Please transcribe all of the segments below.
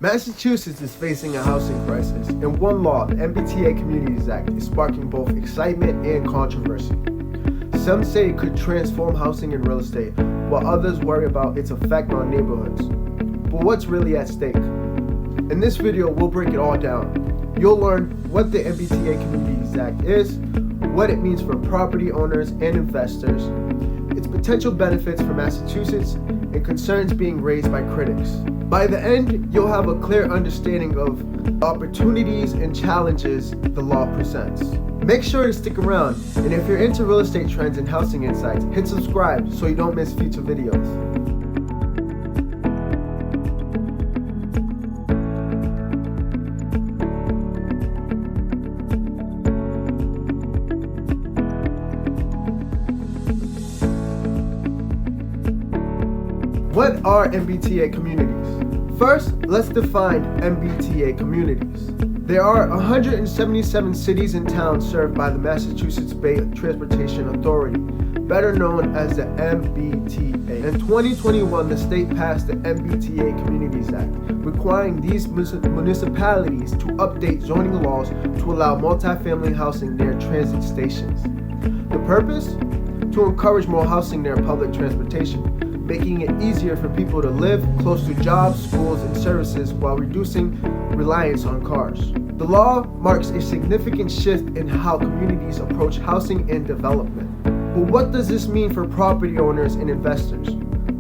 Massachusetts is facing a housing crisis, and one law, the MBTA Communities Act, is sparking both excitement and controversy. Some say it could transform housing and real estate, while others worry about its effect on neighborhoods. But what's really at stake? In this video, we'll break it all down. You'll learn what the MBTA Communities Act is, what it means for property owners and investors, its potential benefits for Massachusetts, and concerns being raised by critics. By the end, you'll have a clear understanding of the opportunities and challenges the law presents. Make sure to stick around, and if you're into real estate trends and housing insights, hit subscribe so you don't miss future videos. What are MBTA communities? First, let's define MBTA communities. There are 177 cities and towns served by the Massachusetts Bay Transportation Authority, better known as the MBTA. In 2021, the state passed the MBTA Communities Act, requiring these municipalities to update zoning laws to allow multifamily housing near transit stations. The purpose? To encourage more housing near public transportation, making it easier for people to live close to jobs, schools, and services while reducing reliance on cars. The law marks a significant shift in how communities approach housing and development. But what does this mean for property owners and investors?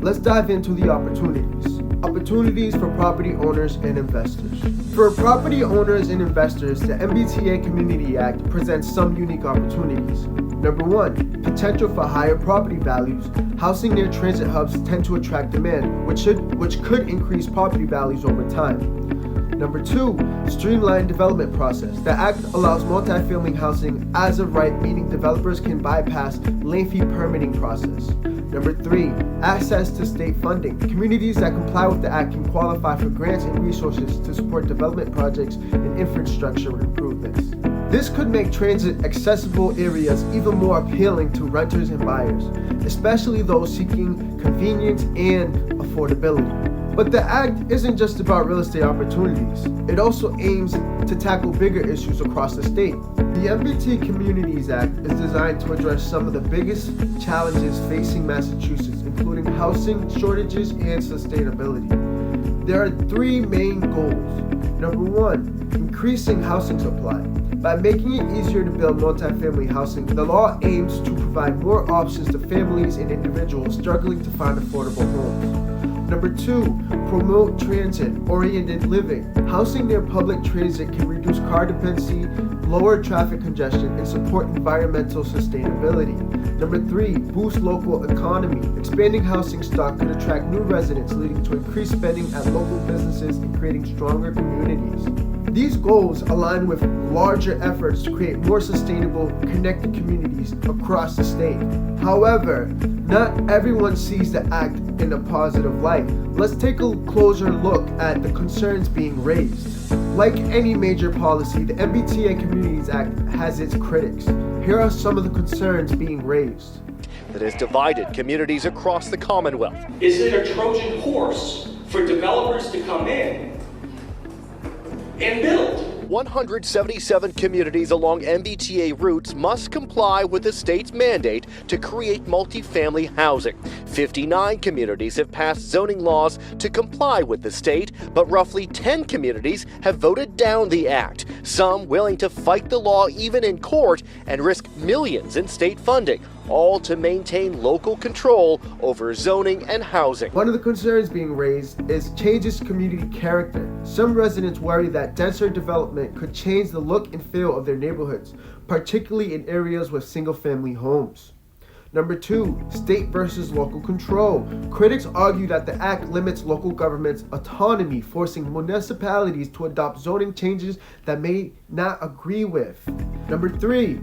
Let's dive into the opportunities. Opportunities for property owners and investors. For property owners and investors, the MBTA Community Act presents some unique opportunities. Number one, potential for higher property values. Housing near transit hubs tend to attract demand, which could increase property values over time. Number two, streamlined development process. The act allows multifamily housing as of right, meaning developers can bypass lengthy permitting process. Number three, access to state funding. Communities that comply with the act can qualify for grants and resources to support development projects and infrastructure improvements. This could make transit accessible areas even more appealing to renters and buyers, especially those seeking convenience and affordability. But the act isn't just about real estate opportunities. It also aims to tackle bigger issues across the state. The MBTA Communities Act is designed to address some of the biggest challenges facing Massachusetts, including housing shortages and sustainability. There are three main goals. Number one, increasing housing supply. By making it easier to build multifamily housing, the law aims to provide more options to families and individuals struggling to find affordable homes. Number two, promote transit-oriented living. Housing near public transit can reduce car dependency, lower traffic congestion, and support environmental sustainability. Number three, boost local economy. Expanding housing stock could attract new residents, leading to increased spending at local businesses and creating stronger communities. These goals align with larger efforts to create more sustainable, connected communities across the state. However, not everyone sees the act in a positive light. Let's take a closer look at the concerns being raised. Like any major policy, the MBTA Communities Act has its critics. Here are some of the concerns being raised. That has divided communities across the Commonwealth. Is it a Trojan horse for developers to come in and build? 177 communities along MBTA routes must comply with the state's mandate to create multifamily housing. 59 communities have passed zoning laws to comply with the state, but roughly 10 communities have voted down the act, some willing to fight the law even in court and risk millions in state funding, all to maintain local control over zoning and housing. One of the concerns being raised is changes community character. Some residents worry that denser development could change the look and feel of their neighborhoods, particularly in areas with single-family homes. Number two, state versus local control. Critics argue that the act limits local government's autonomy, forcing municipalities to adopt zoning changes that may not agree with. Number three,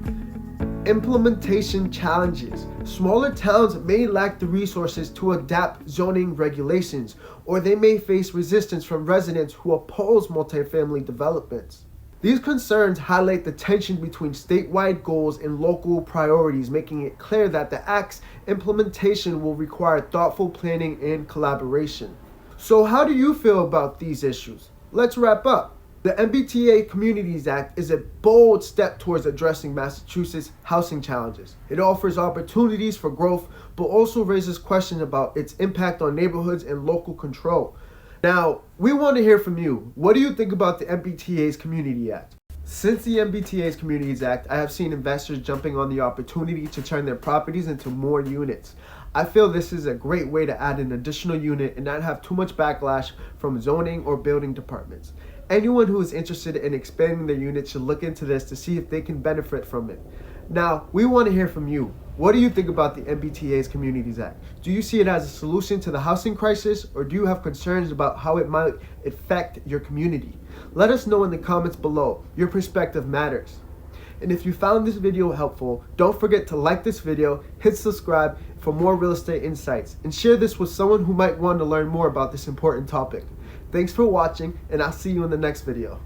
implementation challenges. Smaller towns may lack the resources to adapt zoning regulations, or they may face resistance from residents who oppose multifamily developments. These concerns highlight the tension between statewide goals and local priorities, making it clear that the Act's implementation will require thoughtful planning and collaboration. So how do you feel about these issues? let's wrap up. The MBTA Communities Act is a bold step towards addressing Massachusetts' housing challenges. It offers opportunities for growth, but also raises questions about its impact on neighborhoods and local control. Now, we want to hear from you. What do you think about the MBTA's Community Act? Since the MBTA's Communities Act, I have seen investors jumping on the opportunity to turn their properties into more units. I feel this is a great way to add an additional unit and not have too much backlash from zoning or building departments. Anyone who is interested in expanding their unit should look into this to see if they can benefit from it. Now, we want to hear from you. What do you think about the MBTA's Communities Act? Do you see it as a solution to the housing crisis, or do you have concerns about how it might affect your community? Let us know in the comments below. Your perspective matters. And if you found this video helpful, don't forget to like this video, hit subscribe for more real estate insights, and share this with someone who might want to learn more about this important topic. Thanks for watching, and I'll see you in the next video.